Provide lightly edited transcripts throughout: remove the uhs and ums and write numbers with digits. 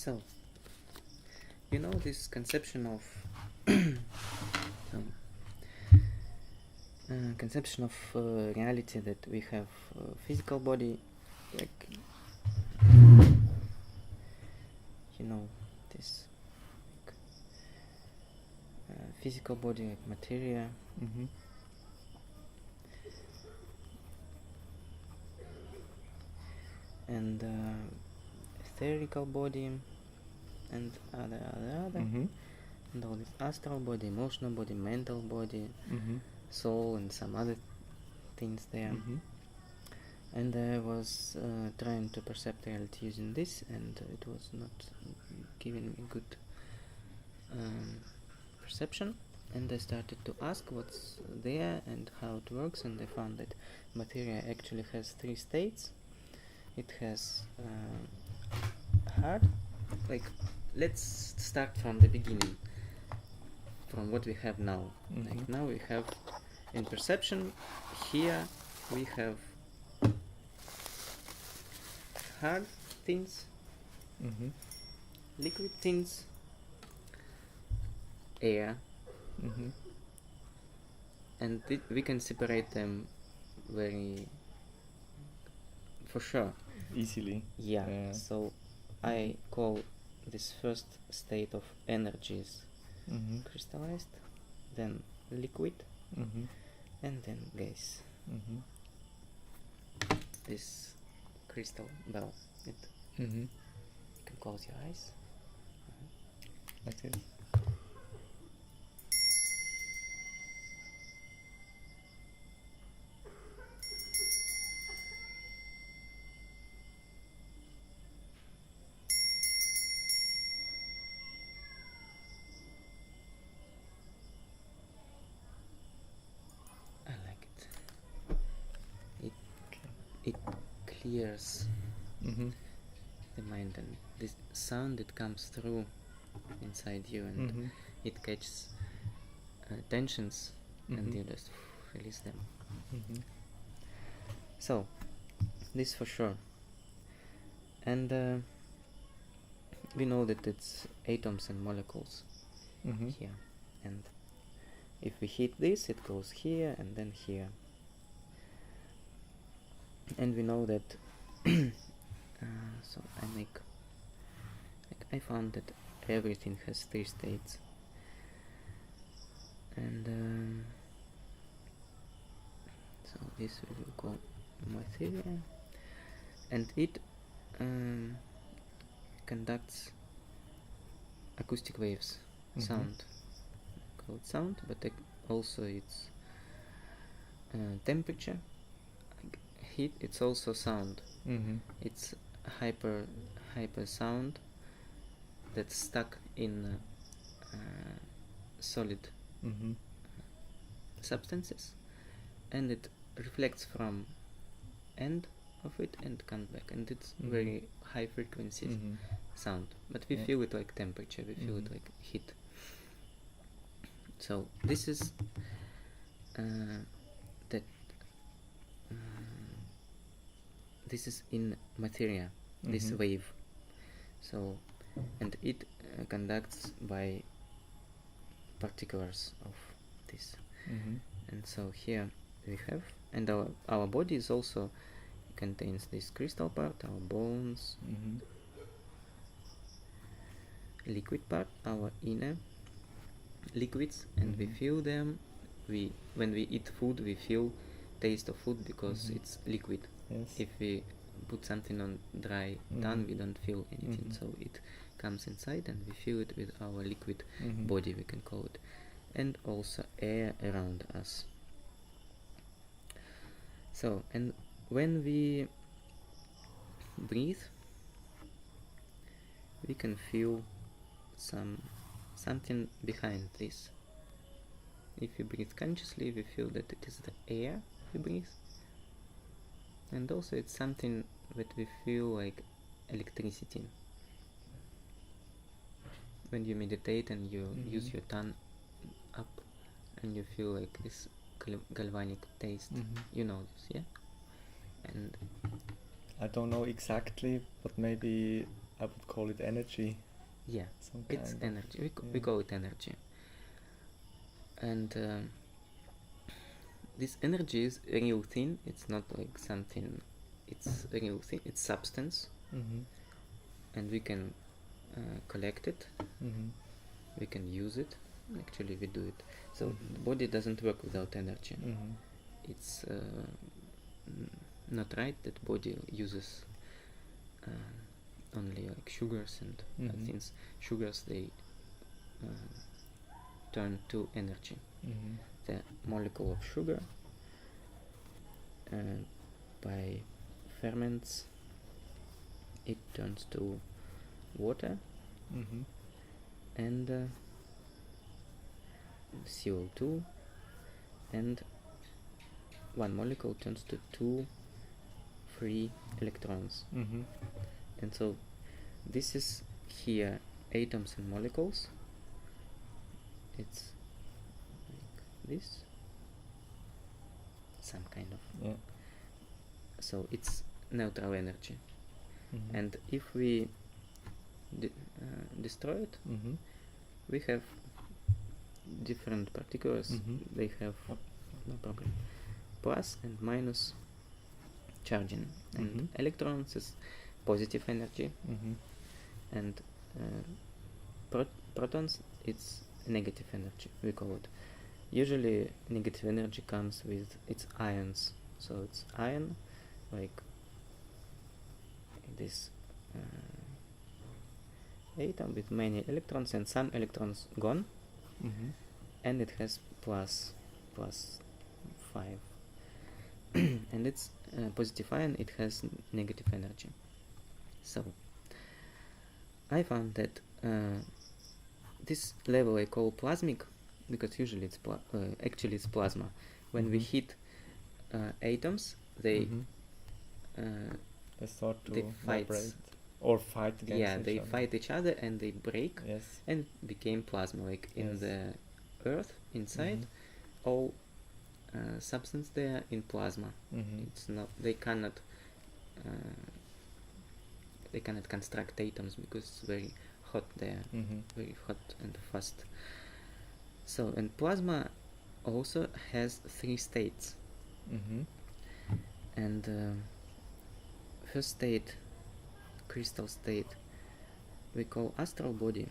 So, you know this conception of reality, that we have physical body, like this physical body, like materia, and etherical body, and other, and all this astral body, emotional body, mental body, soul, and some other things there. And I was trying to perceive reality using this, and it was not giving me good perception. And I started to ask what's there and how it works, and I found that materia actually has 3 states. It has hard, like, let's start from the beginning, from what we have now. Like now we have in perception, here we have hard things, liquid things, air, and we can separate them very for sure easily. Yeah. So I call this first state of energies crystallized, then liquid, and then gas. This crystal bell, you can close your eyes like this. it clears the mind, and this sound, it comes through inside you, and it catches tensions, and you just release them. So this for sure. And we know that it's atoms and molecules here, and if we hit this, it goes here and then here. And we know that so I found that everything has 3 states, and so this we will call materia, and it conducts acoustic waves, sound, called sound, but also it's temperature, heat, it's also sound. It's hyper sound that's stuck in solid substances, and it reflects from end of it and comes back, and it's very high frequency sound, but we feel it like temperature, we feel it like heat. So this is this is in materia, this wave. So, and it conducts by particulars of this. And so here we have, and our body is also contains this crystal part, our bones, liquid part, our inner liquids, and we feel them. When we eat food, we feel taste of food because it's liquid. If we put something on dry tongue, we don't feel anything, so it comes inside and we feel it with our liquid body, we can call it, and also air around us. So, and when we breathe, we can feel something behind this. If we breathe consciously, we feel that it is the air we breathe, and also it's something that we feel like electricity. When you meditate and you use your tongue up, and you feel like this galvanic taste, you know this, yeah? And I don't know exactly, but maybe I would call it energy. Yeah, Some it's kind of- energy. We yeah. call it energy. And this energy is a real thing. It's not like something. It's a real thing. It's substance, and we can collect it. We can use it. Actually, we do it. So the body doesn't work without energy. It's not right that body uses only like sugars and things. Sugars, they turn to energy. The molecule of sugar by ferments, it turns to water and CO2, and one molecule turns to 2 free electrons. And so this is here atoms and molecules. It's like this, some kind of. So it's neutral energy. And if we destroy it, we have different particulars. They have no problem, plus and minus charging. And electrons is positive energy, and protons, it's negative energy, we call it. Usually negative energy comes with its ions. So it's ion, like this atom with many electrons, and some electrons gone, and it has plus 5. And it's positive ion, it has negative energy. So I found that this level I call plasmic, because usually it's actually it's plasma. When we hit atoms, they start to they fight. vibrate or fight against Yeah, each they other. fight each other and they break Yes. and became plasma. Like in Yes. the earth inside, all substance there in plasma. It's not. They cannot construct atoms because it's very hot there, very hot and fast. So, and plasma also has 3 states. And first state, crystal state, we call astral body.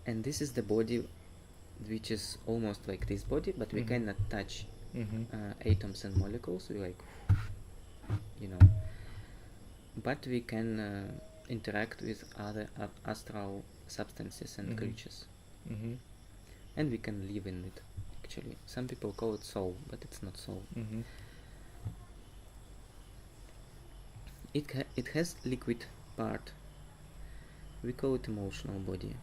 And this is the body which is almost like this body, but we cannot touch atoms and molecules. We like, but we can interact with other astral substances and creatures, and we can live in it. Actually, some people call it soul, but it's not soul. It has liquid part. We call it emotional body.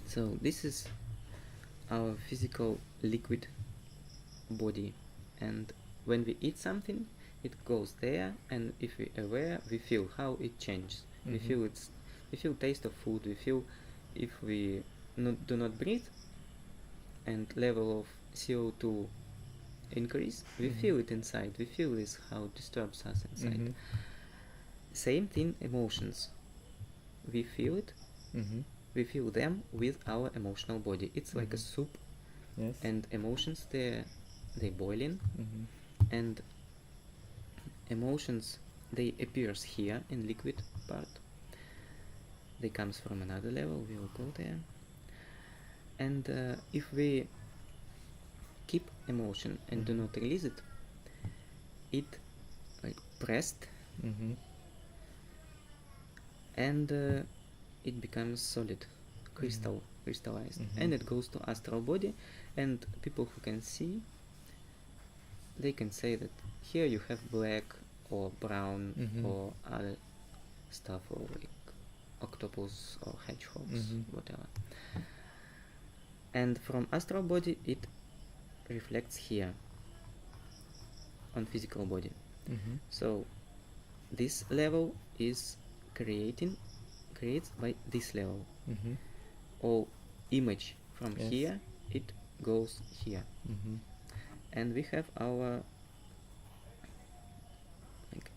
So this is our physical liquid body, and when we eat something, it goes there, and if we're aware, we feel how it changes. We feel taste of food. We feel if we do not breathe and level of CO2 increase, we feel it inside. We feel this how it disturbs us inside. Same thing, emotions. We feel it. We feel them with our emotional body. It's like a soup. Yes. And emotions, they boiling, and emotions, they appears here in liquid part. They comes from another level. We will go there. And if we keep emotion and do not release it, it like pressed, and it becomes solid, crystallized, and it goes to astral body. And people who can see, they can say that here you have black or brown or other stuff, or like octopus or hedgehogs, whatever. And from astral body it reflects here on physical body. So this level is creates by this level. All image from here, it goes here. And we have our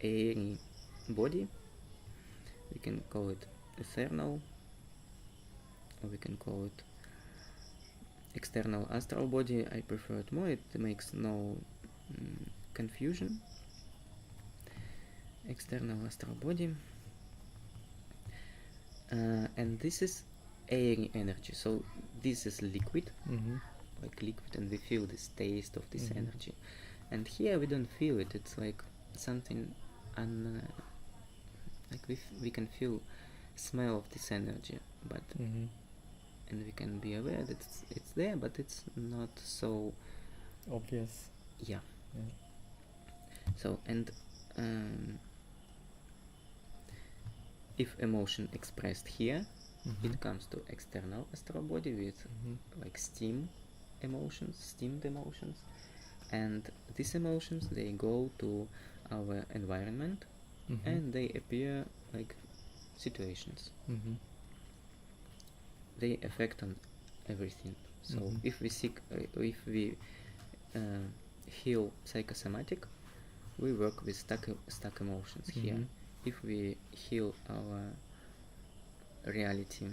airy body. We can call it eternal, or we can call it external astral body. I prefer it more, it makes no confusion. External astral body. And this is airy energy, so this is liquid, like liquid, and we feel this taste of this energy. And here we don't feel it, it's like something like we can feel smell of this energy, but and we can be aware that it's there, but it's not so obvious. Yeah. So, and if emotion expressed here, it comes to external astral body with like steamed emotions, and these emotions, they go to our environment and they appear like situations. They affect on everything. So if we heal psychosomatic, we work with stuck emotions here. If we heal our reality,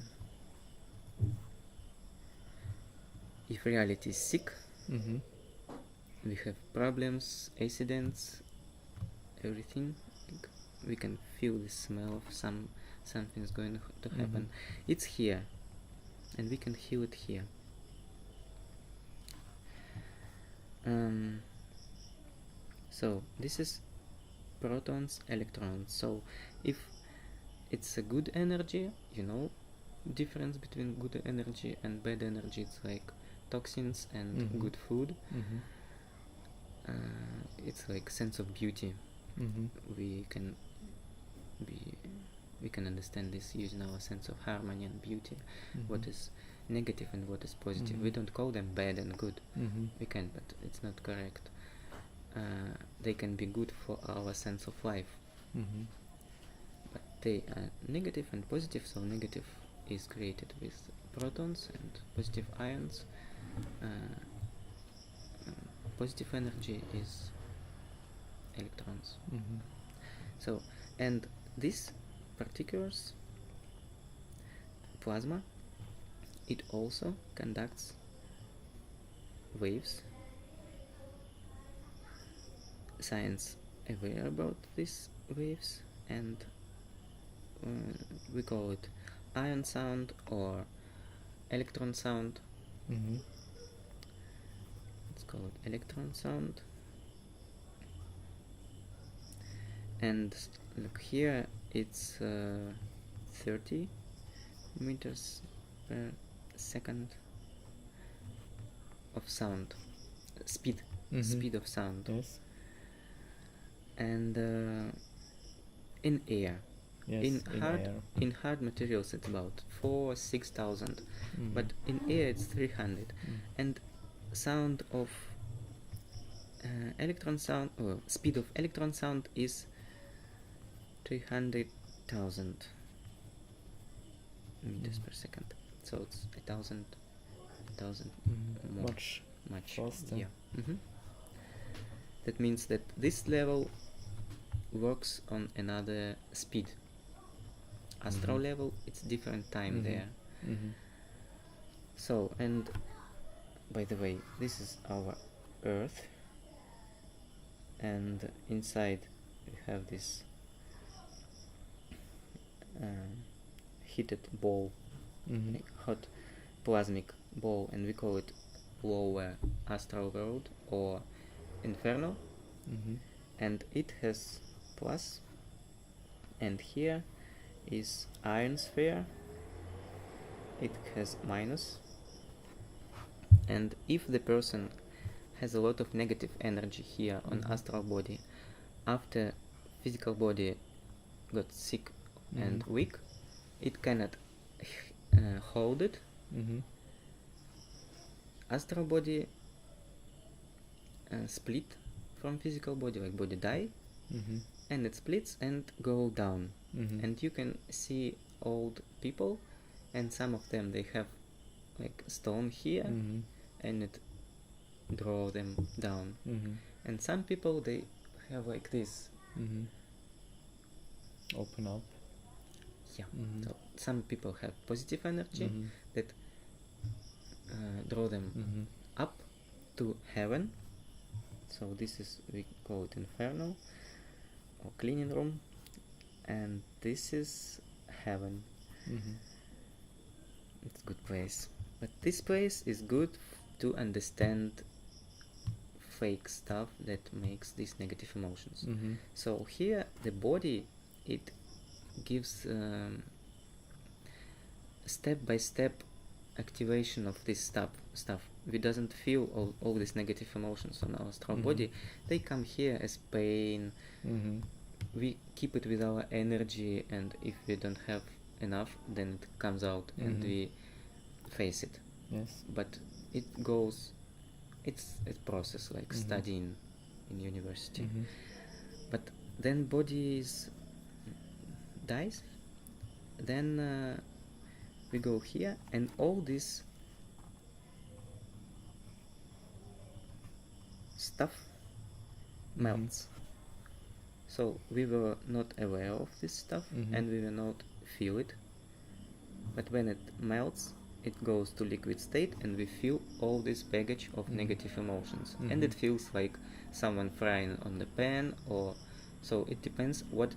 if reality is sick, we have problems, accidents, everything, like we can feel the smell of something's going to happen. It's here, and we can heal it here. So this is protons, electrons. So if it's a good energy, you know, difference between good energy and bad energy, it's like toxins and good food. It's like sense of beauty. We can understand this using our sense of harmony and beauty. What is negative and what is positive. We don't call them bad and good. We can, but it's not correct. They can be good for our sense of life, but they are negative and positive. So negative is created with protons and positive ions. Positive energy is electrons. So, and this particulars plasma, it also conducts waves. Science aware about these waves, and we call it ion sound or electron sound. Let's call it electron sound. And look here, it's 30 meters per second of sound, speed of sound. Yes. And in air, in hard materials it's about 4,000-6,000, but in air it's 300. And sound of electron sound, or speed of electron sound, is 300,000 meters per second. So it's 1,000 more. Much faster. Yeah. That means that this level works on another speed. Astral level, it's different time there. So, and by the way, this is our Earth, and inside we have this heated ball, like hot plasmic ball, and we call it lower astral world or inferno. And it has plus, and here is iron sphere, it has minus. And if the person has a lot of negative energy here on astral body, after physical body got sick and weak, it cannot hold it. Astral body split from physical body, like body die, and it splits and go down. And you can see old people, and some of them, they have like stone here, and it draw them down. And some people, they have like this, Open up. Yeah. So some people have positive energy that draw them up to heaven. So this is, we call it inferno or cleaning room, and this is heaven. It's a good place, but this place is good to understand fake stuff that makes these negative emotions. So here the body, it gives step-by-step activation of this stuff. We doesn't feel all these negative emotions on our astral body. They come here as pain. We keep it with our energy, and if we don't have enough, then it comes out and we face it. Yes. But it goes, it's a process like studying in university. But then body dies, then we go here, and all this stuff melts. So we were not aware of this stuff, and we will not feel it. But when it melts, it goes to liquid state, and we feel all this baggage of negative emotions. And it feels like someone frying on the pan, or so it depends what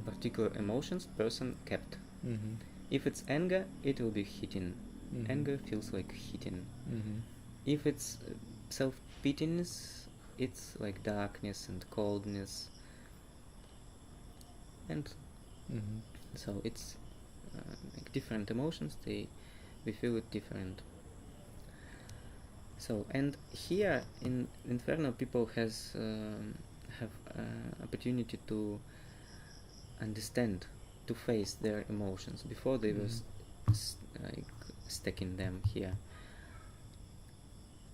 particular emotions person kept. If it's anger, it will be hitting. Anger feels like hitting. If it's self-pityness, it's like darkness and coldness. And so it's like different emotions, we feel it different. So, and here in Inferno, people have opportunity to understand, to face their emotions before they were like stacking them here.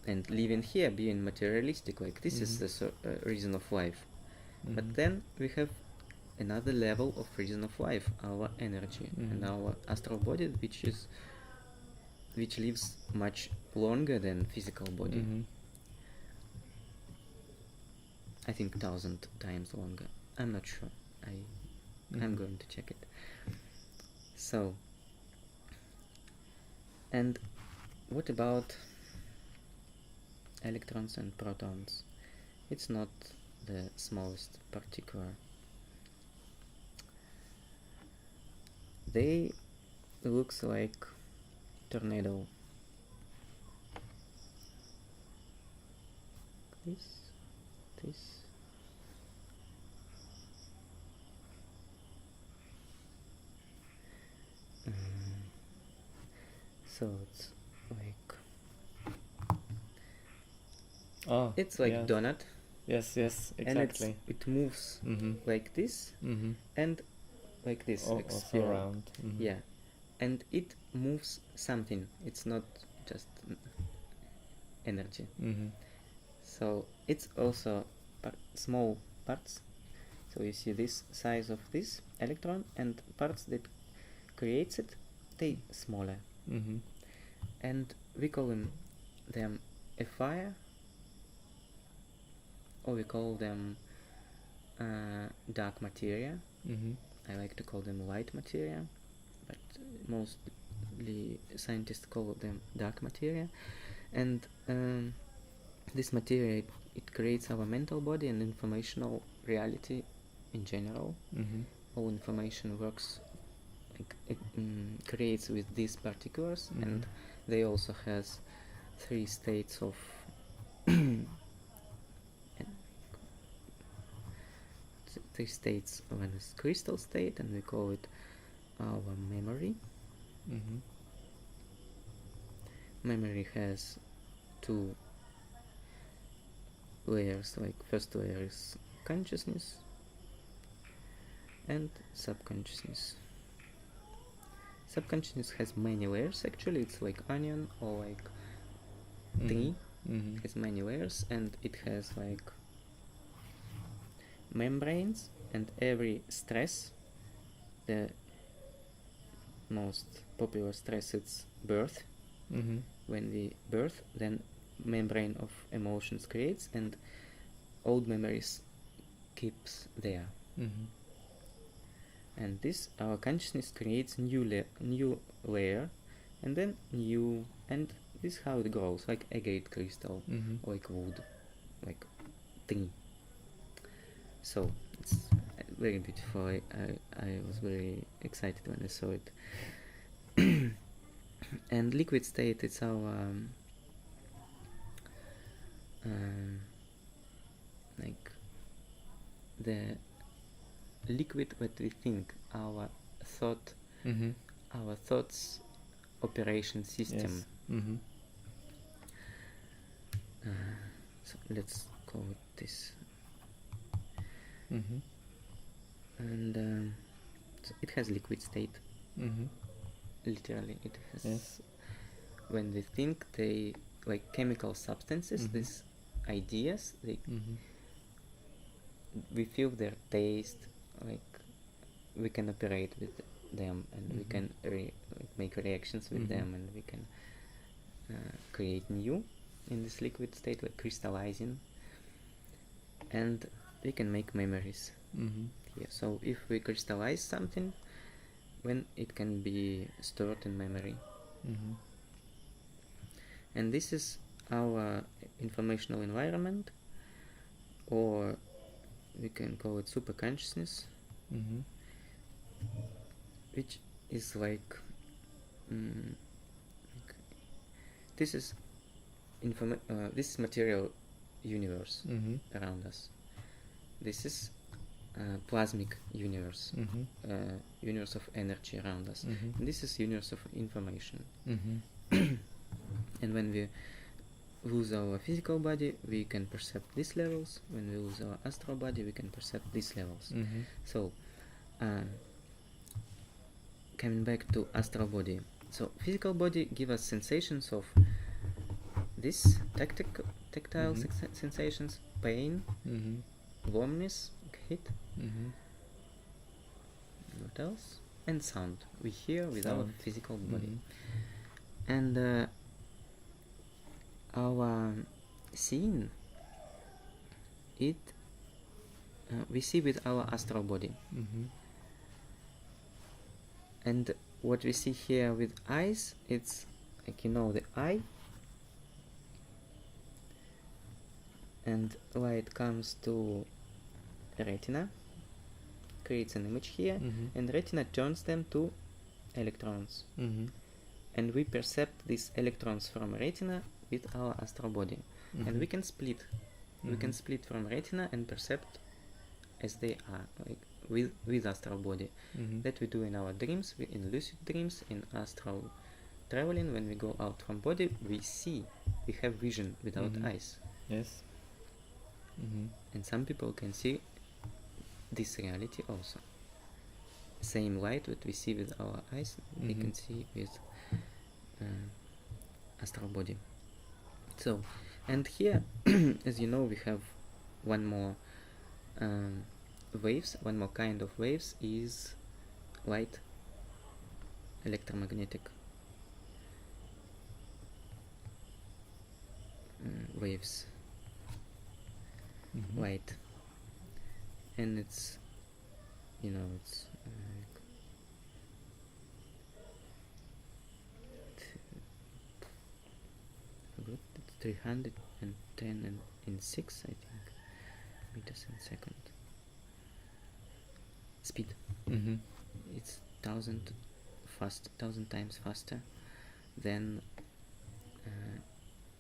And living here, being materialistic, like this is the reason of life. But then we have another level of reason of life, our energy and our astral body, which lives much longer than physical body. I think 1,000 times longer. I'm not sure. I'm going to check it. So, and what about electrons and protons? It's not the smallest particle. They looks like tornado. This. So it's like it's like donut. Yes, exactly. And it moves like this and like this, like also around. Yeah, and it moves something. It's not just energy. So it's also small parts. So you see this size of this electron, and parts that creates it, they smaller. And we call them a fire, or we call them dark materia. I like to call them light materia, but mostly scientists call them dark materia. And this materia, it creates our mental body and informational reality in general. All information works, like it creates with these particulars, and they also has 3 states of 3 states. One is crystal state, and we call it our memory. Memory has 2 layers, like first layer is consciousness and subconsciousness. Subconsciousness has many layers, actually. It's like onion or like tree. It has many layers, and it has like membranes, and every stress, the most popular stress, it's birth. When we birth, then membrane of emotions creates, and old memories keeps there. and this our consciousness creates new layer, and then new, and this is how it grows, like agate crystal, like wood, like tree. So it's very beautiful. I was very excited when I saw it. And liquid state, it's our like the liquid what we think, our thought, our thoughts operation system. Yes. So let's call it this. And so it has liquid state. Literally, it has. Yes. When we think, they like chemical substances, these ideas, they we feel their taste, like we can operate with them, and we can make reactions with them, and we can create new in this liquid state, like crystallizing, and we can make memories here. So if we crystallize something, when it can be stored in memory, and this is our informational environment, or we can call it superconsciousness, which is like this is this is material universe around us. This is plasmic universe, universe of energy around us. And this is universe of information. And when we lose our physical body, we can perceive these levels. When we lose our astral body, we can perceive these levels. So coming back to astral body, so physical body give us sensations of this tactile sensations, pain, warmness, heat, what else, and sound we hear with our physical body. And our seeing it, we see with our astral body. And what we see here with eyes, it's like, the eye, and light comes to retina, creates an image here, and retina turns them to electrons. And we perceive these electrons from retina with our astral body. And we can split. We can split from retina and perceive as they are, like with astral body. That we do in our dreams, in lucid dreams, in astral traveling. When we go out from body, we see, we have vision without eyes. Yes. And some people can see this reality also. Same light that we see with our eyes, they can see with astral body. So, and here, as you know, we have one more waves, one more kind of waves is light, electromagnetic waves, light, and it's, it's good. It's 310 and in 6, I think, meters in second. Speed. It's 1,000 times faster than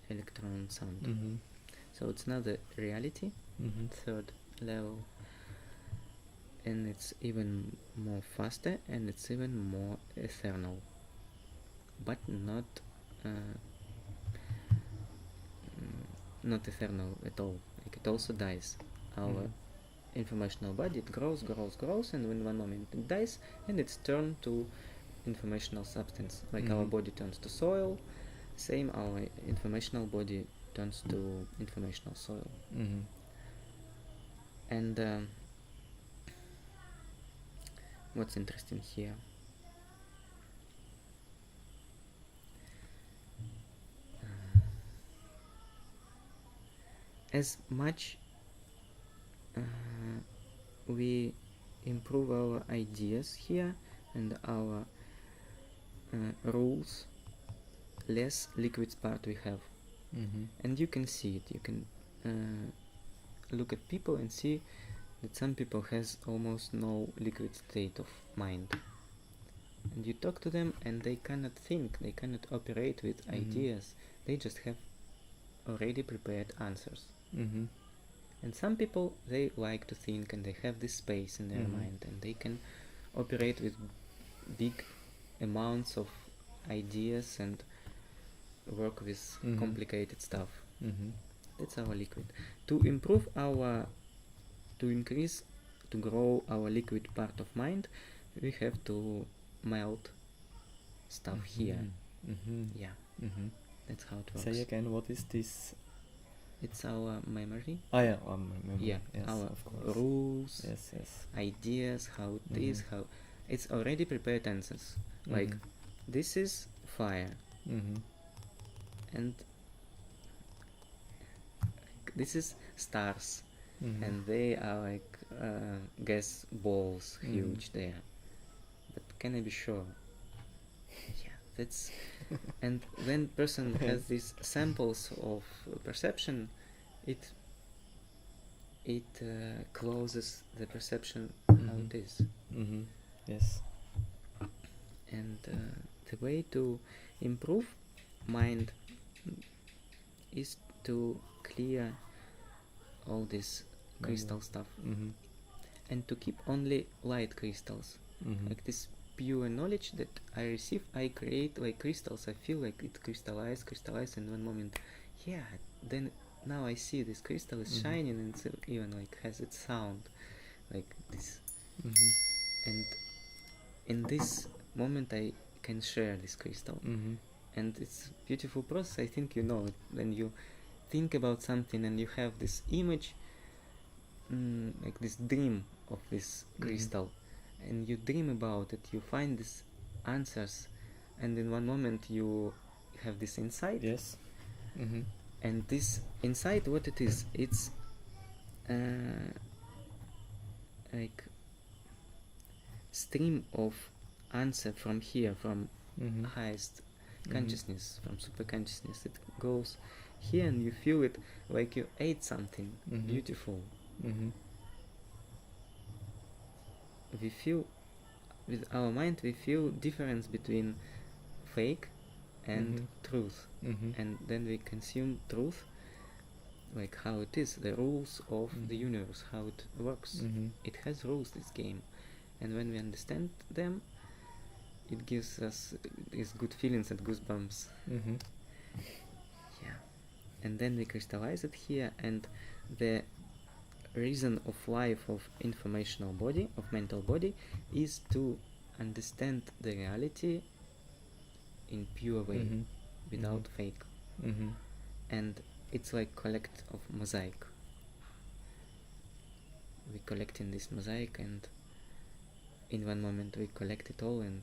electron sound. So it's not the reality, third level, and it's even more faster, and it's even more eternal, but not eternal at all. Like, it also dies. Our informational body, it grows, and in one moment it dies, and it's turned to informational substance. Like our body turns to soil, same our informational body turns to informational soil. And what's interesting here, as much we improve our ideas here and our rules, less liquids part we have. And you can see it. You can look at people and see that some people has almost no liquid state of mind. And you talk to them and they cannot think, they cannot operate with ideas. They just have already prepared answers. And some people, they like to think and they have this space in their mind and they can operate with big amounts of ideas and work with complicated stuff. That's our liquid. To improve our, to increase, to grow our liquid part of mind, we have to melt stuff here. Yeah, that's how it works. Say again, what is this? It's our memory. Yeah, memory. Yeah, yes, our of course. rules, Yes. ideas, how it is, how it's already prepared answers. Like this is fire, and this is stars, and they are like gas balls, huge there. But can I be sure? Yeah, that's. And when person has these samples of perception, it closes the perception how it is. Yes. And the way to improve mind is to clear all this crystal stuff and to keep only light crystals, like this pure knowledge that I receive. I create like crystals. I feel like it crystallize in one moment. Yeah, then now I see this crystal is shining and it's even like has its sound like this. And in this moment I can share this crystal. And it's beautiful process. I think you know it. When you think about something and you have this image, like this dream of this crystal, and you dream about it, you find these answers, and in one moment you have this insight. Yes. And this insight, what it is, it's like stream of answer from here, from highest consciousness, from super consciousness. It goes here and you feel it like you ate something beautiful. We feel, with our mind, we feel difference between fake and truth. And then we consume truth, like how it is, the rules of the universe, how it works. It has rules, this game. And when we understand them, it gives us these good feelings and goosebumps. Yeah. And then we crystallize it here, and the reason of life of informational body, of mental body, is to understand the reality in pure way, without fake. And it's like collect of mosaic. We collect in this mosaic, and in one moment we collect it all, and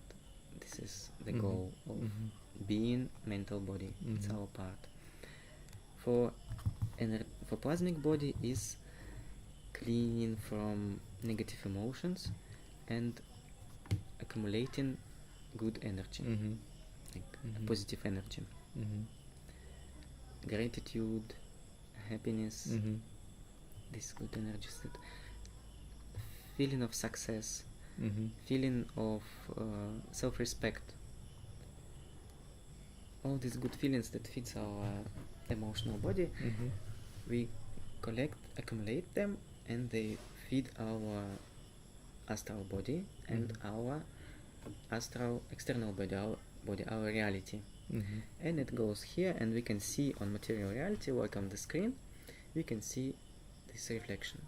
this is the goal of being mental body. It's our part. For plasmic body is cleaning from negative emotions and accumulating good energy, like positive energy, gratitude, happiness, these good energies, that feeling of success, feeling of self-respect, all these good feelings that fits our emotional body. We accumulate them, and they feed our astral body and our astral external body, our reality. And it goes here, and we can see on material reality, like on the screen, we can see this reflection.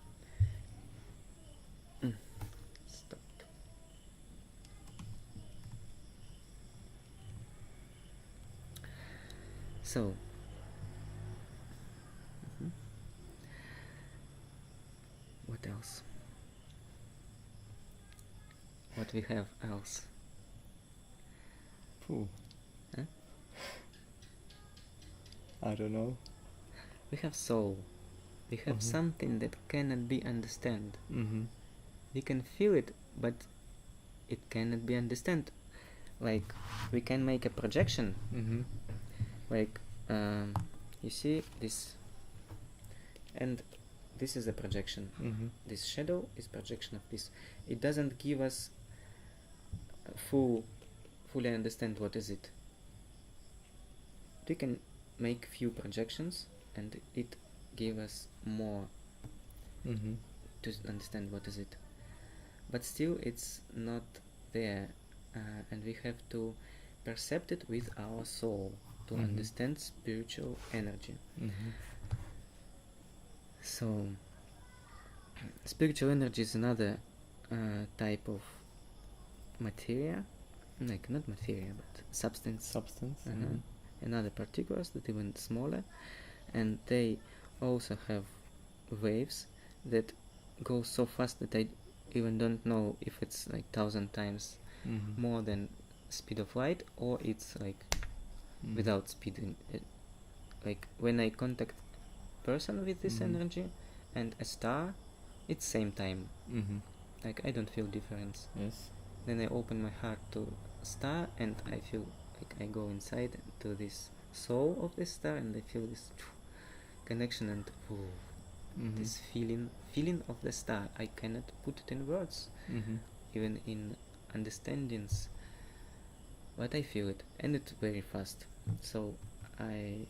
Stopped. So what else? What we have else? Huh? I don't know. We have soul. We have something that cannot be understood. we can feel it, but it cannot be understood. Like we can make a projection, like you see this, and this is a projection. This shadow is projection of this. It doesn't give us fully understand what is it. We can make few projections and it give us more to understand what is it, but still it's not there, and we have to perceive it with our soul to understand spiritual energy. So spiritual energy is another type of materia, like not materia but substance, another particles that even smaller, and they also have waves that go so fast that I even don't know if it's like 1,000 times more than speed of light, or it's like without speed in it. Like when I contact person with this energy and a star, it's same time. Like I don't feel difference. Yes. Then I open my heart to star and I feel like I go inside to this soul of this star and I feel this connection and this feeling of the star. I cannot put it in words, even in understandings, but I feel it, and it's very fast. So I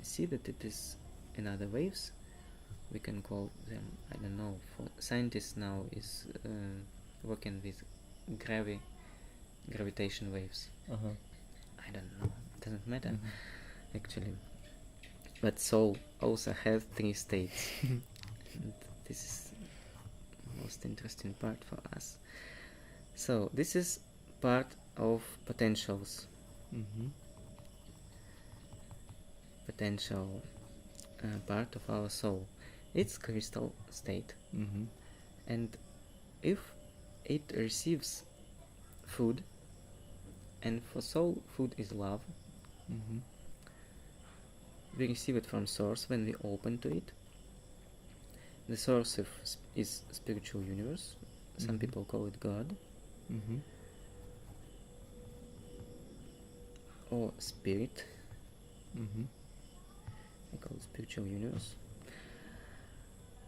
see that it is another waves. We can call them, I don't know, for scientists now is working with gravitation waves. I don't know, it doesn't matter actually. But soul also has 3 states. And this is the most interesting part for us. So this is part of potentials. Potential part of our soul. It's crystal state. And if it receives food, and for soul food is love, we receive it from source when we open to it. The source is spiritual universe. Some people call it God, or spirit. I call it spiritual universe.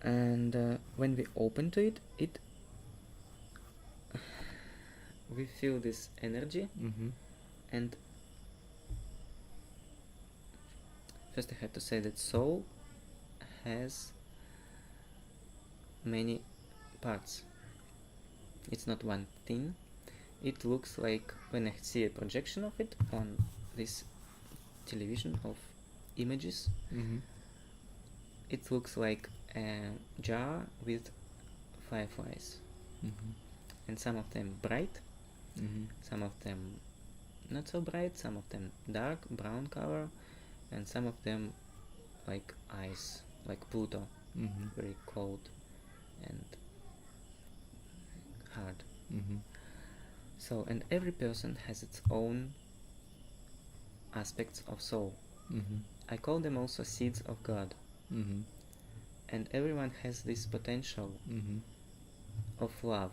And when we open to it, we feel this energy. And first I have to say that soul has many parts. It's not one thing. It looks like, when I see a projection of it on this television of images, it looks like a jar with fireflies, and some of them bright, some of them not so bright, some of them dark brown color, and some of them like ice, like Pluto, very cold and hard. So, and every person has its own aspects of soul. I call them also seeds of God. And everyone has this potential of love,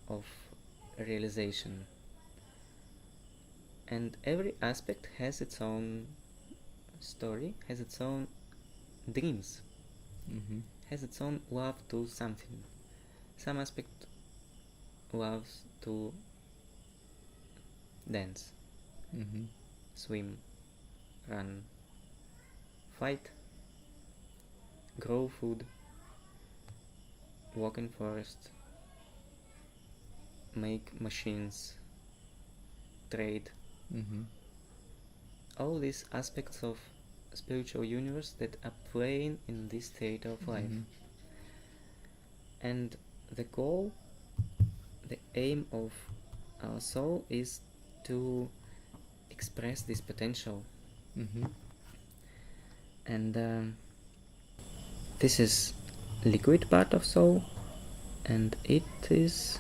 of realization. And every aspect has its own story, has its own dreams, has its own love to something. Some aspect loves to dance, swim, run, fight, grow food, walk in forest, make machines, trade. All these aspects of spiritual universe that are playing in this state of life. And the goal, the aim of our soul is to express this potential. And this is liquid part of soul, and it is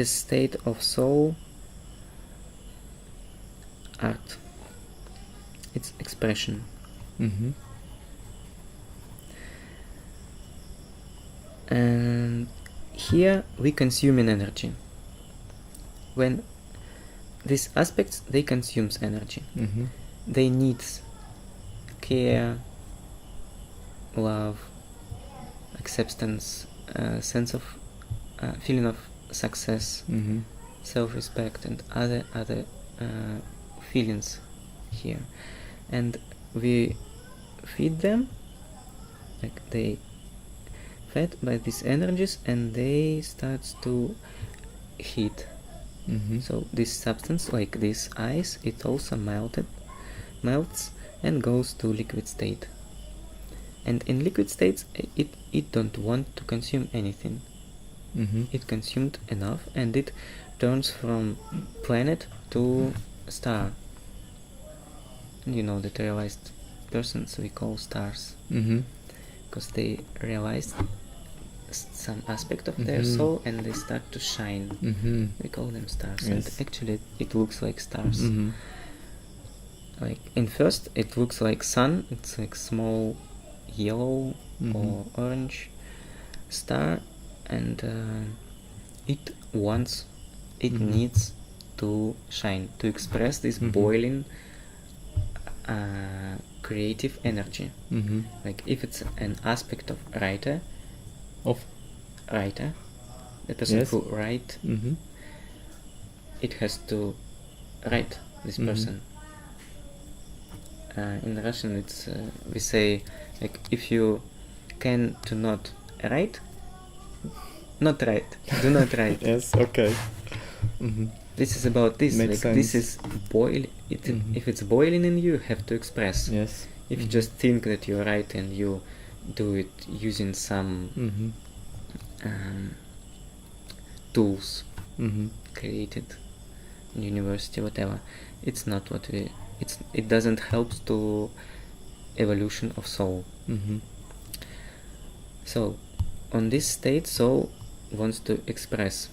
state of soul art. It's expression. And here we consume an energy. When these aspects, they consumes energy. They need care, love, acceptance, sense of feeling of success, self-respect, and other feelings here. And we feed them, like they fed by these energies, and they start to heat. So this substance, like this ice, it also melts and goes to liquid state. And in liquid states, it don't want to consume anything. It consumed enough, and it turns from planet to star. You know that realized persons we call stars, because they realized some aspect of their soul, and they start to shine. We call them stars. Yes. And actually it looks like stars. Like in first it looks like sun. It's like small yellow or orange star, and it needs to shine to express this boiling creative energy. Like if it's an aspect of writer, the person who write, it has to write this person. In Russian it's we say, like, if you can do not write, do not write. Yes, okay. This is about this. Makes like sense. This is boil. If it's boiling in you, have to express. Yes. If you just think that you're right and you do it using some tools created in university, whatever, it's not what we. It doesn't help to evolution of soul. So on this state, soul wants to express.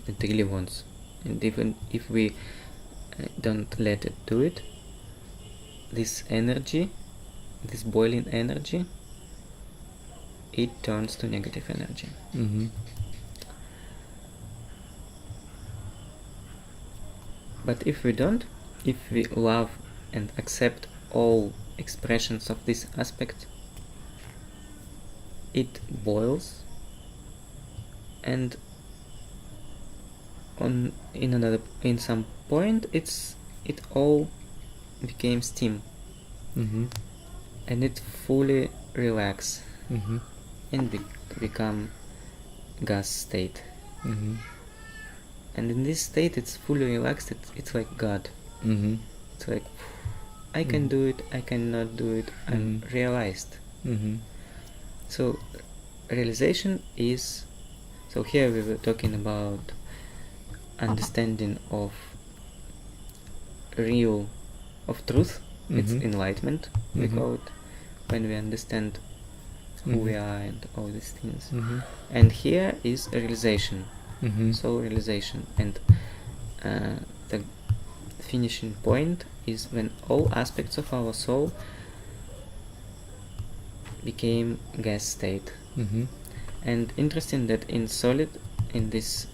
It really wants, and even if we don't let it do it, this energy, this boiling energy, it turns to negative energy. But if we don't, if we love and accept all expressions of this aspect, it boils, and in some point it all became steam, and it fully relax and become gas state. And in this state it's fully relaxed. It's like God. It's like, I can do it, I cannot do it, I'm realized. So realization is, so here we were talking about understanding of truth. It's enlightenment, we call it, when we understand who we are and all these things. And here is a realization, soul realization, and the finishing point is when all aspects of our soul became gas state. And interesting that in solid, in this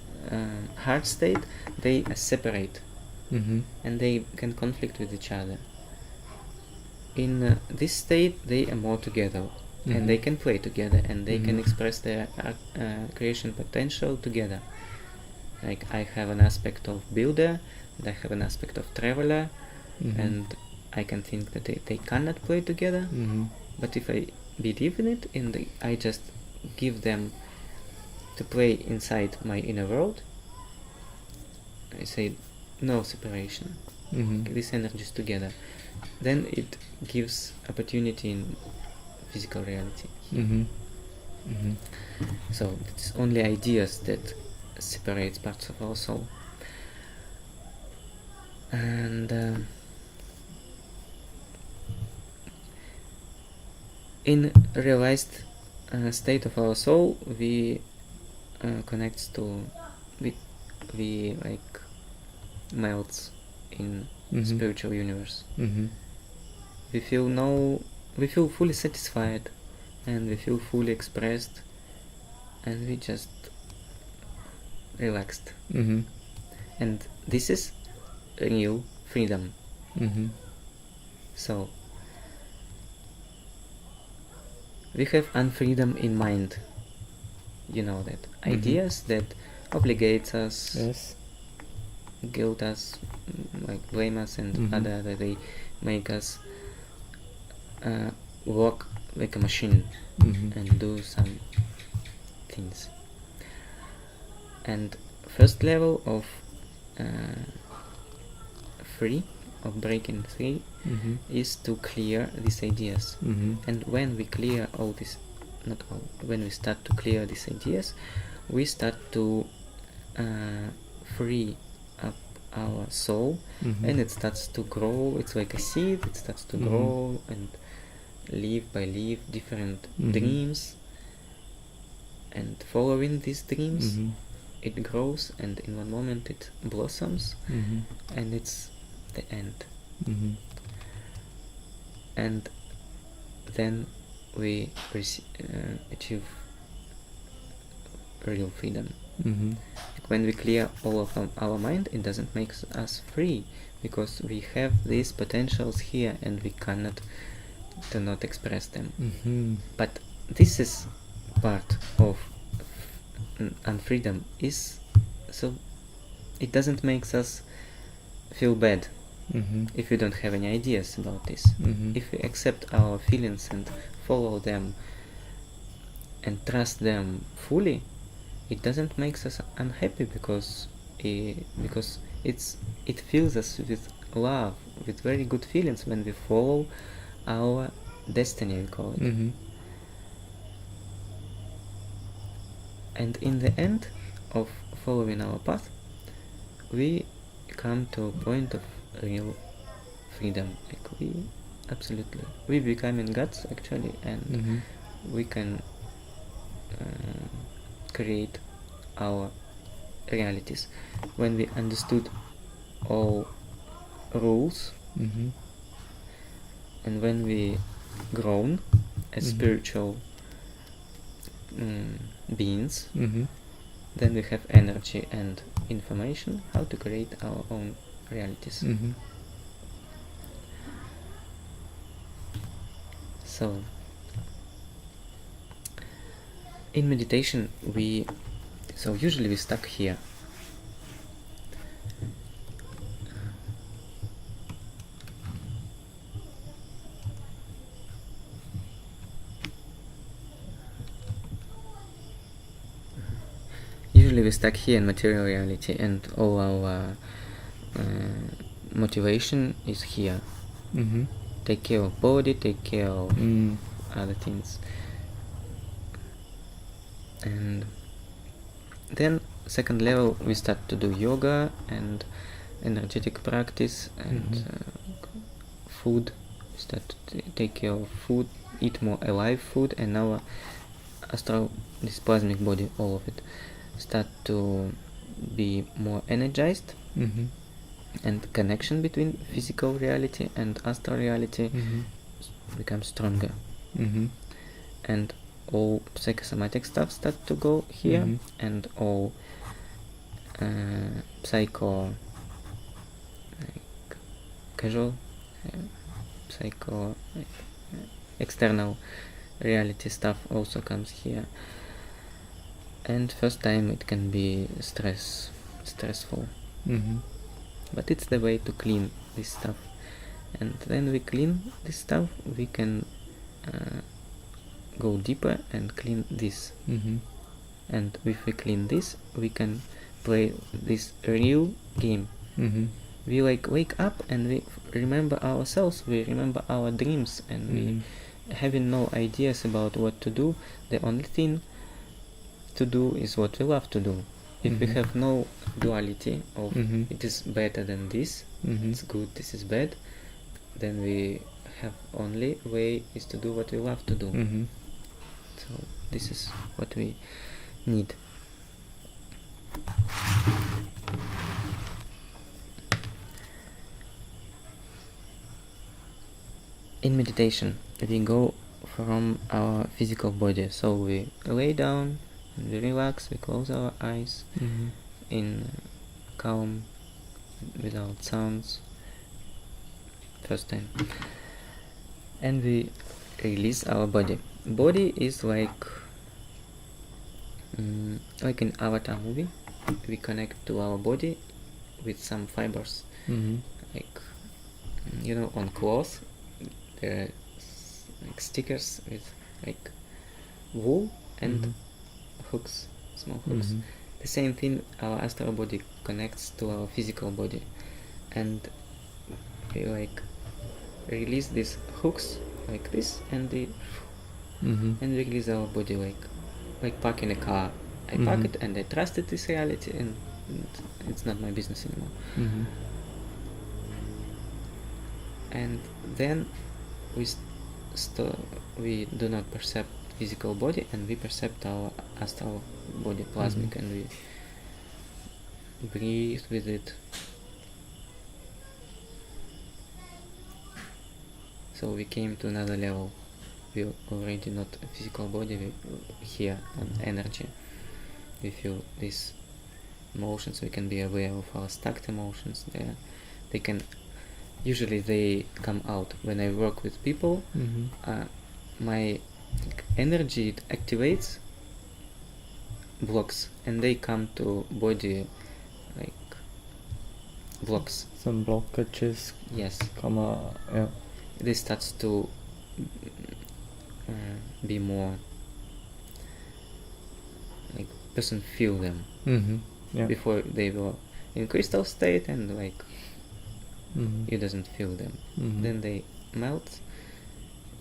hard state, they separate, and they can conflict with each other. In this state they are more together, and they can play together, and they can express their creation potential together. Like I have an aspect of builder, and I have an aspect of traveler, and I can think that they cannot play together. But if I believe in it, I just give them to play inside my inner world, I say no separation, these energies together, then it gives opportunity in physical reality. So it's only ideas that separates parts of our soul. And in realized state of our soul, we connects to, we like melts in spiritual universe. We feel fully satisfied, and we feel fully expressed, and we just relaxed. Mm-hmm. And this is real freedom. Mm-hmm. So we have unfreedom in mind. You know that. Mhm. Ideas that obligate us, Yes. guilt us, like blame us, and Mhm. other that they make us work like a machine Mhm. and do some things. And first level of free, of breaking free, Mhm. is to clear these ideas. Mhm. And when we clear all this, not all, when we start to clear these ideas, we start to free up our soul, Mhm. and it starts to grow. It's like a seed, it starts to Mhm. grow and leaf by leaf different Mhm. dreams, and following these dreams Mhm. it grows, and in one moment it blossoms, Mhm. and it's the end. Mhm. And then we achieve real freedom. Mhm. When we clear all of our mind, it doesn't make us free, because we have these potentials here and we cannot do not express them. Mhm. But this is part of unfreedom, is so it doesn't make us feel bad Mhm. if we don't have any ideas about this. Mhm. If we accept our feelings and follow them and trust them fully, it doesn't make us unhappy, because it fills us with love, with very good feelings when we follow our destiny, we call it. Mhm. And in the end of following our path, we come to a point of real freedom. Like we becoming gods actually, and Mhm. we can create our realities. When we understood all rules, Mhm. and when we grown as Mhm. spiritual beings, Mhm. then we have energy and information how to create our own realities. Mhm. So in meditation usually we stuck here. Usually we stuck here in material reality, and all our motivation is here. Mhm. Take care of body, take care of other things. And then second level we start to do yoga and energetic practice and food. We start to take care of food, eat more alive food, and our astral, this plasmic body, all of it, start to be more energized, Mhm. and connection between physical reality and astral reality Mhm. becomes stronger, Mhm. and all psychosomatic stuff start to go here, Mhm. and all psycho casual psycho external reality stuff also comes here. And first time it can be stressful, Mhm. but it's the way to clean this stuff. And then we clean this stuff, we can go deeper and clean this. Mhm. And if we clean this, we can play this real game. Mhm. We like wake up and we remember ourselves, we remember our dreams, and we having no ideas about what to do. The only thing to do is what we love to do. If we have no duality of it is better than this, it's good, this is bad, then we have only way is to do what we love to do. So this is what we need. In meditation, we go from our physical body, so we lay down We relax, we close our eyes in calm, without sounds, first time, and we release our body. Body is like in Avatar movie. We connect to our body with some fibers, like on cloth there are like stickers with like wool and hooks, small hooks. The same thing, our astral body connects to our physical body, and we like release these hooks like this, and we release our body like parking a car. I park it and I trusted this reality, and it's not my business anymore. And then we do not perceive physical body, and we perceive our astral body, plasmic, and we breathe with it. So we came to another level. We already not a physical body, we here on energy. We feel these emotions, we can be aware of our stuck emotions. They can usually they come out when I work with people. My energy, it activates blocks, and they come to body like blocks. Some blockages. Yes. Yeah. This starts to be more like person feel them. Yeah. Before they were in crystal state, and like you doesn't feel them. Then they melt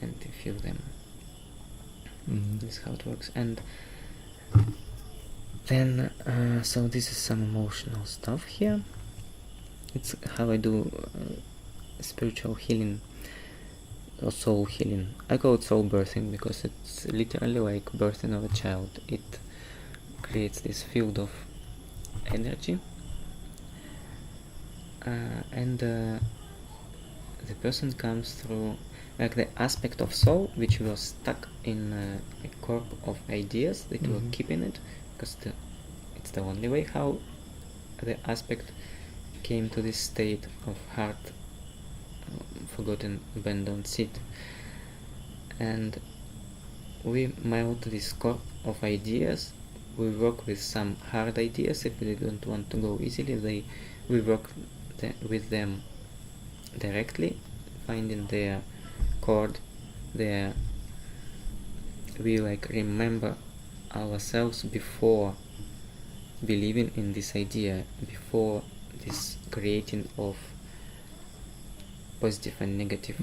and you feel them. This is how it works. And then so this is some emotional stuff here. It's how I do spiritual healing or soul healing. I call it soul birthing because it's literally like birthing of a child. It creates this field of energy, and the person comes through like the aspect of soul which was stuck in a corp of ideas that were keeping it, because it's the only way how the aspect came to this state of heart, forgotten, abandoned seat. And we melt this corp of ideas. We work with some hard ideas. If they don't want to go easily, we work with them directly, finding their chord, we like remember ourselves before believing in this idea, before this creating of positive and negative.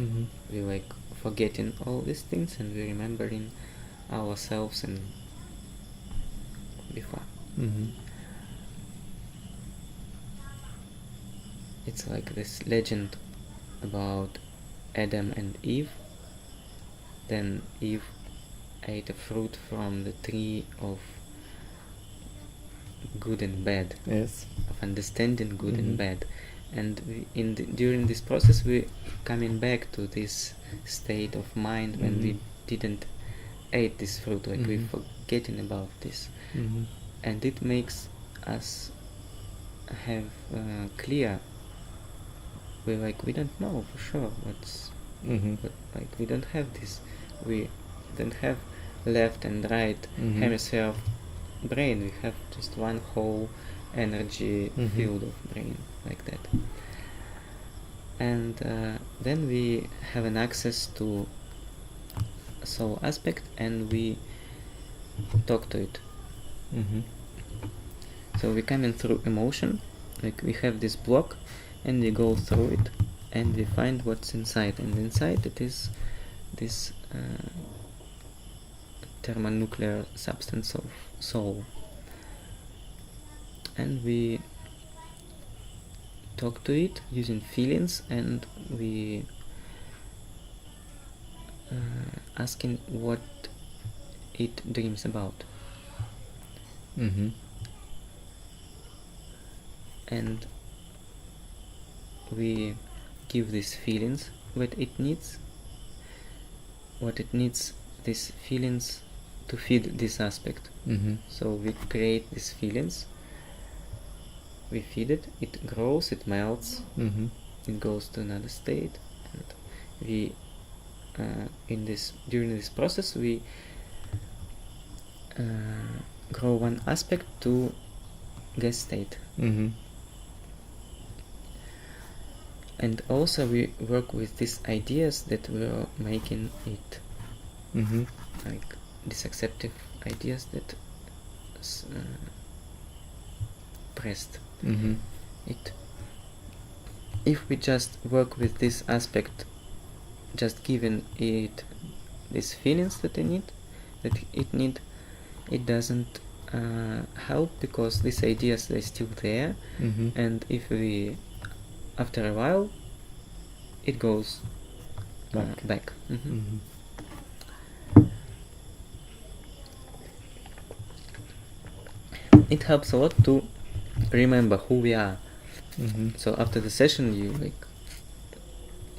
We like forgetting all these things, and we remembering ourselves and before. It's like this legend about Adam and Eve. Then Eve ate a fruit from the tree of good and bad, Yes. of understanding good and bad. And during this process we coming back to this state of mind when we didn't ate this fruit, like we forgetting about this. And it makes us have clear, we don't know for sure what's but like we don't have this, we don't have left and right hemisphere of brain, we have just one whole energy field of brain, like that. And then we have an access to soul aspect, and we talk to it. So we come in through emotion, like we have this block, and we go through it, and we find what's inside, and inside it is this thermonuclear substance of soul. And we talk to it using feelings, and we asking what it dreams about. And we give these feelings what it needs. These feelings to feed this aspect. So we create these feelings, we feed it, it grows, it melts, it goes to another state, and we during this process we grow one aspect to gas state. And also we work with these ideas that we are making it, like disacceptive ideas that pressed it. If we just work with this aspect, just giving it these feelings that it need, it doesn't help, because these ideas are still there, and if we, after a while, it goes back. It helps a lot to remember who we are. So after the session, you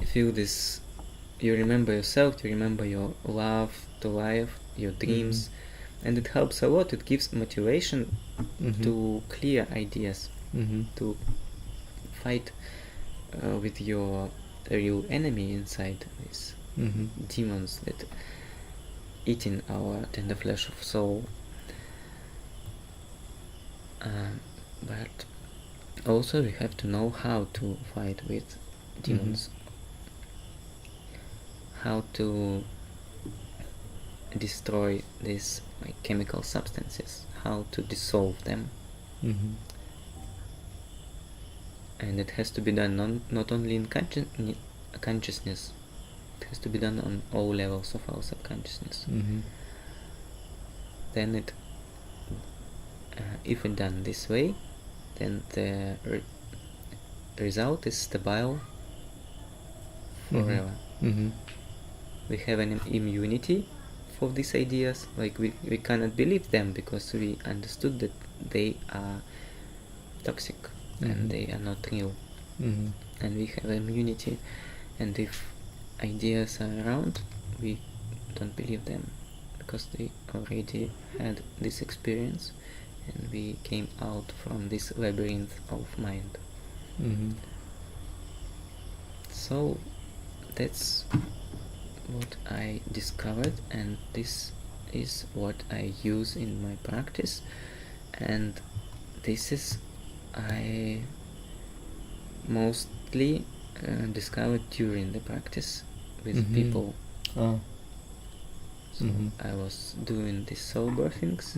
feel this. You remember yourself. You remember your love to life, your dreams, and it helps a lot. It gives motivation to clear ideas, to fight with your real enemy inside, these demons that eating our tender flesh of soul. But also we have to know how to fight with demons, how to destroy these chemical substances, how to dissolve them. And it has to be done not only in consciousness, it has to be done on all levels of our subconsciousness. Then if it's done this way, then the result is stable forever. We have an immunity for these ideas. Like we cannot believe them because we understood that they are toxic and they are not real. And we have immunity, and if ideas are around, we don't believe them because they already had this experience, and we came out from this labyrinth of mind. So that's what I discovered, and this is what I use in my practice, and this is I mostly discovered during the practice with people. So I was doing these soul birthings,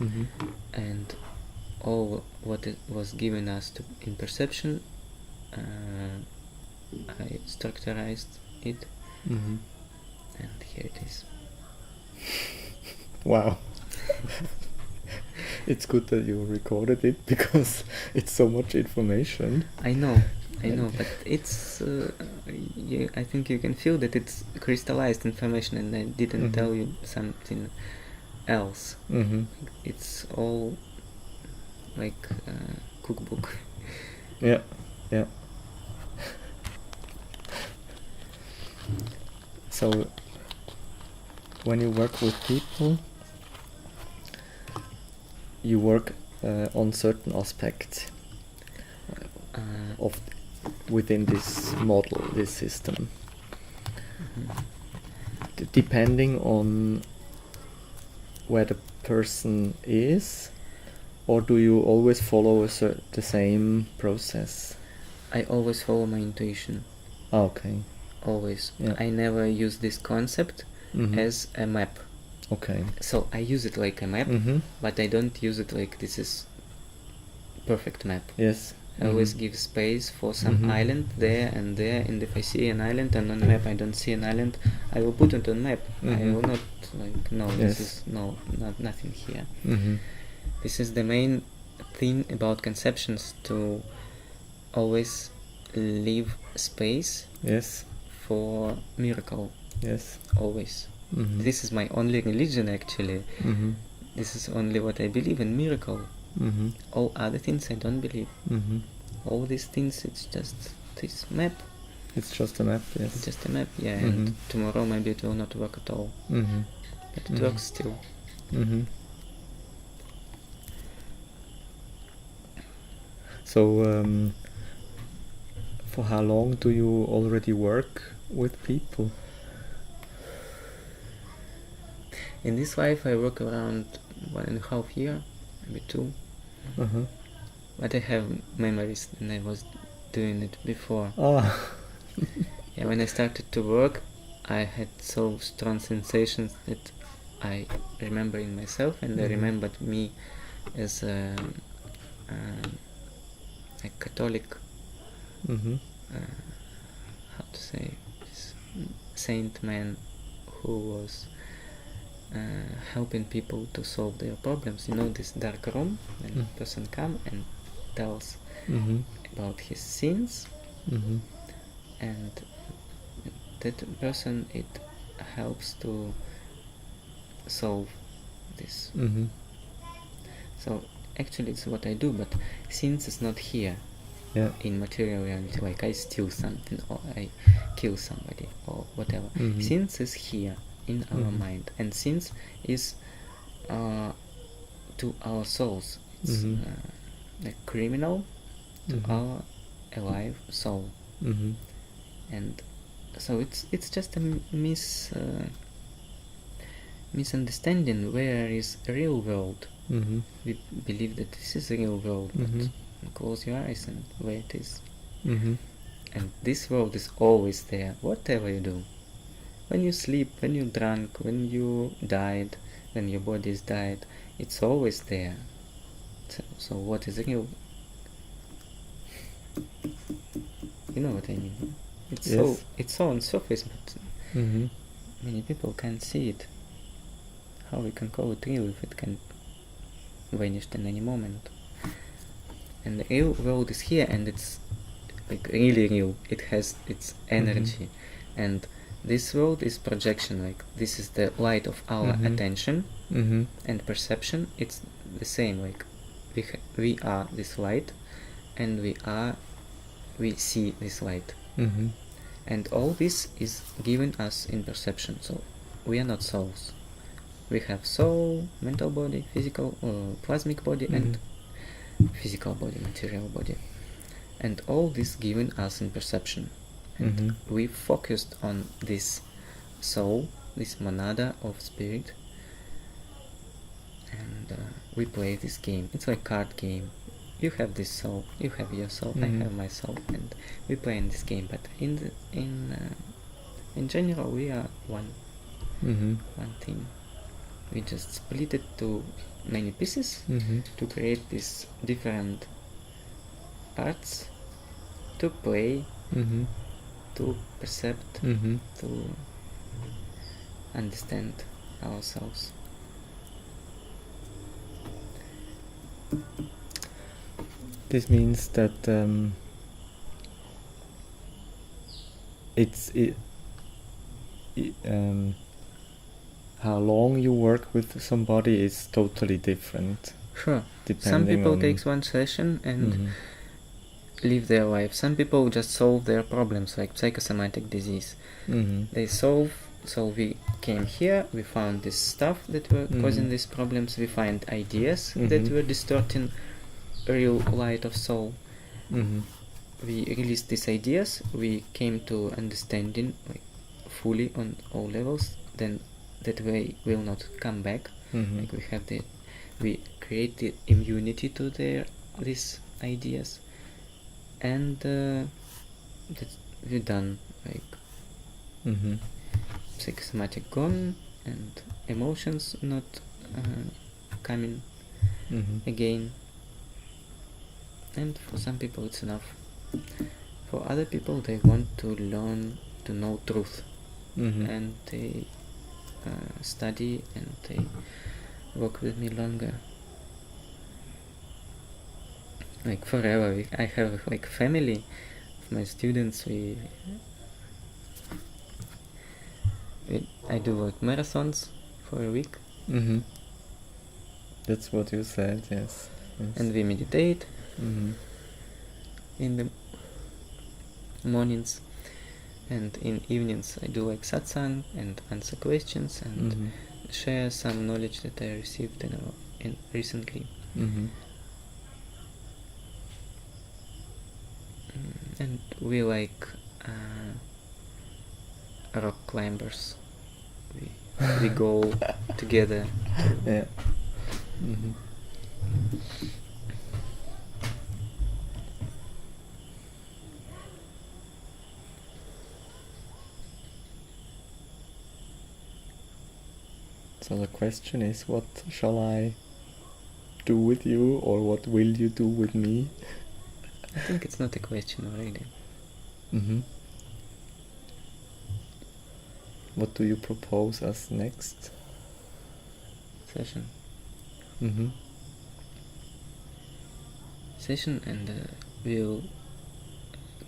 and all what it was given us in perception, I structurized it, and here it is. Wow. It's good that you recorded it, because it's so much information. I know, but it's I think you can feel that it's crystallized information, and I didn't tell you something else. It's all like cookbook. Yeah. So when you work with people, you work on certain aspects of within this model, this system, depending on where the person is, or do you always follow the same process? I always follow my intuition. Okay. Always. Yeah. I never use this concept as a map. Okay. So I use it like a map, but I don't use it like this is perfect map. Yes. I always give space for some island there and there, and if I see an island and on the map I don't see an island, I will put it on map. I will not this is nothing here. This is the main thing about conceptions, to always leave space for miracle. Yes. Always. This is my only religion, actually. This is only what I believe in, miracle. All other things I don't believe. All these things, it's just this map. It's just a map, yes. It's just a map, yeah. And tomorrow maybe it will not work at all. But it works still. So, for how long do you already work with people? In this life, I work around 1.5 years, maybe 2. But I have memories, and I was doing it before. Yeah, when I started to work, I had so strong sensations that I remember in myself, and I remembered me as a Catholic, how to say, this saint man who was helping people to solve their problems. You know, this dark room, when a person comes and tells about his sins, and that person, it helps to solve this. So actually it's what I do, but sins is not here in material reality, like I steal something or I kill somebody or whatever. Sins is here in our mind, and sins is to our souls. It's a criminal to our alive soul. And so it's just a misunderstanding where is real world. We believe that this is the real world, but close your eyes and where it is. And this world is always there, whatever you do. When you sleep, when you drunk, when you died, when your body is died, it's always there. So what is real? You know what I mean? It's so on surface, but many people can't see it. How we can call it real if it can vanish in any moment? And the real world is here, and it's like really real. It has its energy, and this world is projection. Like this is the light of our attention and perception. It's the same. Like we are this light, and we see this light. And all this is given us in perception. So we are not souls. We have soul, mental body, physical, plasmic body, and physical body, material body. And all this given us in perception. And we focused on this soul, this monada of spirit, and we play this game. It's like card game. You have this soul, you have your soul, I have my soul, and we play in this game. But in general, we are one thing. We just split it to many pieces to create these different parts to play, to percept, to understand ourselves. This means that how long you work with somebody is totally different. Sure. Some people takes one session and live their life. Some people just solve their problems, like psychosomatic disease. They solve. So we came here, we found this stuff that were causing these problems. We find ideas that were distorting real light of soul. We released these ideas. We came to understanding like fully on all levels. Then that way will not come back. Like we create the immunity to these ideas, and we're done. Like psychosomatic gone, and emotions not coming again. And for some people it's enough. For other people, they want to learn to know truth, and they study and they work with me longer. Like forever. I have like family of my students. I do like marathons for a week. That's what you said, yes. And we meditate in the mornings, and in evenings I do like satsang and answer questions, and share some knowledge that I received in recently. And we like rock climbers. We go together. Yeah. So the question is, what shall I do with you, or what will you do with me? I think it's not a question already. What do you propose as next Session. Session, and we'll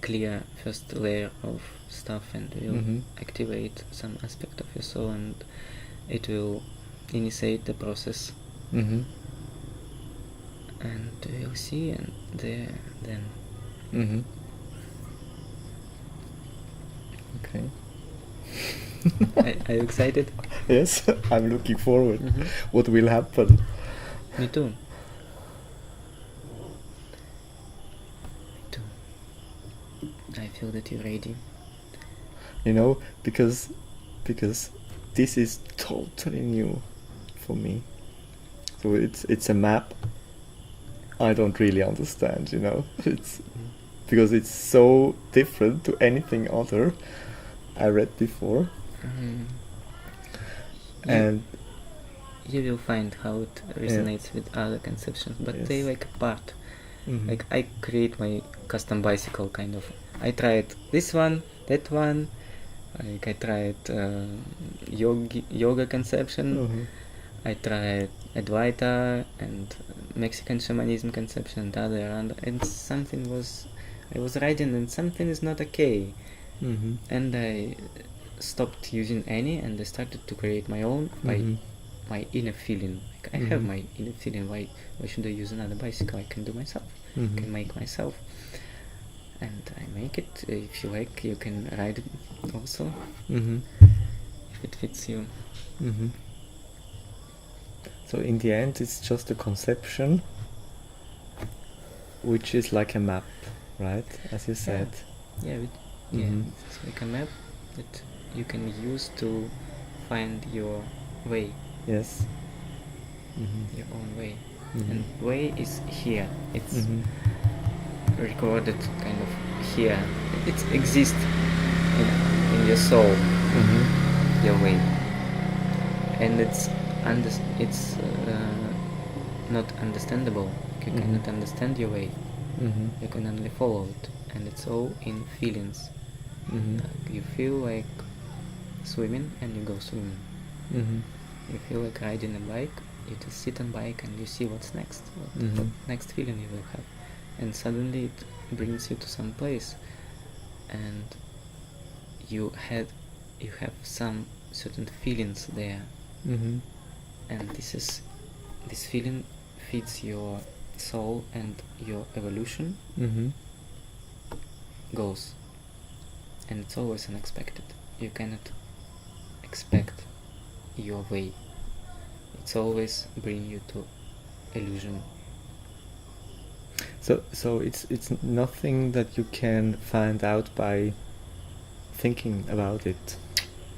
clear first layer of stuff, and we'll activate some aspect of your soul, and it will initiate the process. And we'll see, and then. Okay. Are you excited? Yes, I'm looking forward. What will happen? Me too. I feel that you're ready. You know, because this is totally new for me. So it's a map I don't really understand, you know. It's because it's so different to anything other I read before. And you will find how it resonates with other conceptions, but they like apart. Like I create my custom bicycle kind of. I tried this one, that one. Like I tried yoga conception. I tried Advaita and Mexican shamanism conception and other, and something was. I was riding and something is not okay. And I stopped using any, and I started to create my own by my inner feeling. Like I have my inner feeling. Why should I use another bicycle? I can do myself. I can make myself. And I make it. If you like, you can ride it also. If it fits you. So in the end, it's just a conception, which is like a map, right? As you said. Yeah. It's like a map that you can use to find your way. Yes. Your own way. And way is here. It's recorded kind of here. It exists in your soul. Your way. And it's not understandable. You cannot understand your way. You can only follow it, and it's all in feelings. You feel like swimming, and you go swimming. You feel like riding a bike, you just sit on bike and you see what's next, what next feeling you will have, and suddenly it brings you to some place, and you have some certain feelings there. And this feeling feeds your soul, and your evolution goes, and it's always unexpected. You cannot expect your way. It's always bring you to illusion. So it's nothing that you can find out by thinking about it.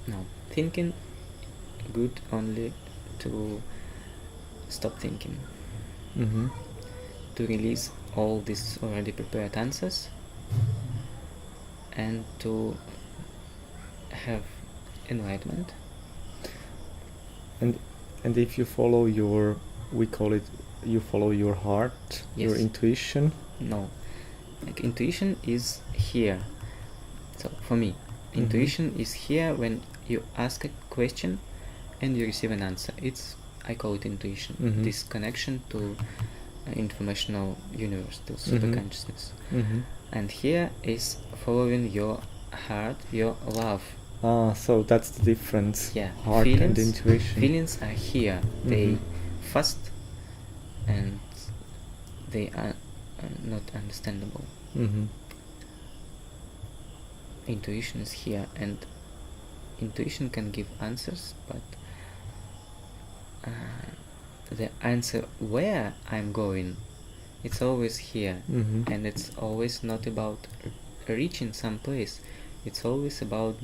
No, thinking good only to stop thinking. To release all these already prepared answers, and to have enlightenment. And if you follow your, we call it, you follow your heart, your intuition. No, like intuition is here. So for me, intuition is here when you ask a question and you receive an answer. I call it intuition. This connection to informational universe, to super consciousness. And here is following your heart, your love. So that's the difference. Yeah, heart and intuition. Feelings are here. They fast, and they are not understandable. Intuition is here, and intuition can give answers, but the answer where I'm going, it's always here, and it's always not about reaching some place. It's always about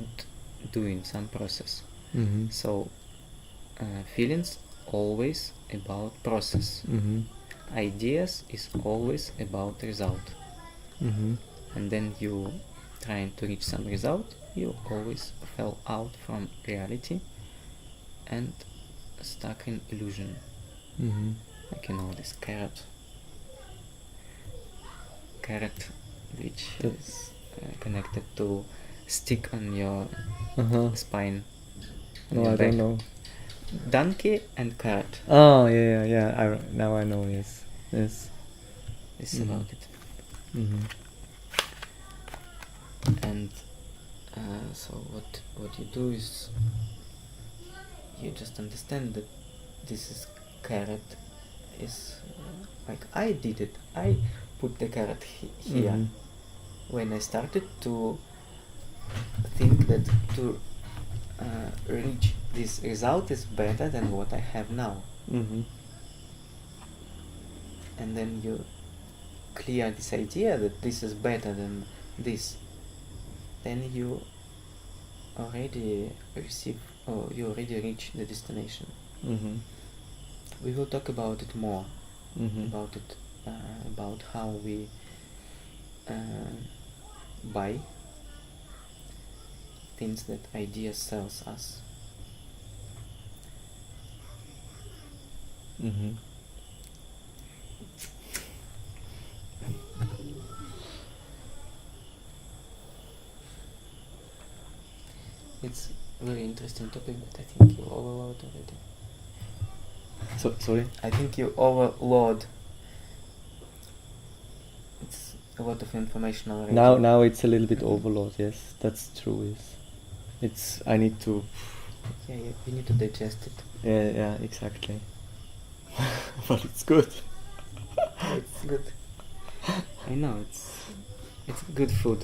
doing some process. So feelings always about process. Ideas is always about result. And then you trying to reach some result, you always fell out from reality and stuck in illusion. Like, you know, this carrot which is connected to stick on your spine. On No, your I back. don't know. Donkey and carrot. Oh, yeah. Now I know, yes. This is about it. And so what you do is you just understand that this is carrot is like I did it. I put the carrot here. When I started to think that to reach this result is better than what I have now. And then you clear this idea that this is better than this, then you already receive, or you already reach the destination. We will talk about it more, about it, about how we buy things that idea sells us. It's a very interesting topic, but I think you overload already. Sorry? I think you overload. It's a lot of information already. Now it's a little bit overload, yes. That's true, yes. It's, I need to... Yeah, you need to digest it. Yeah, exactly. But it's good. It's good. I know, it's good food.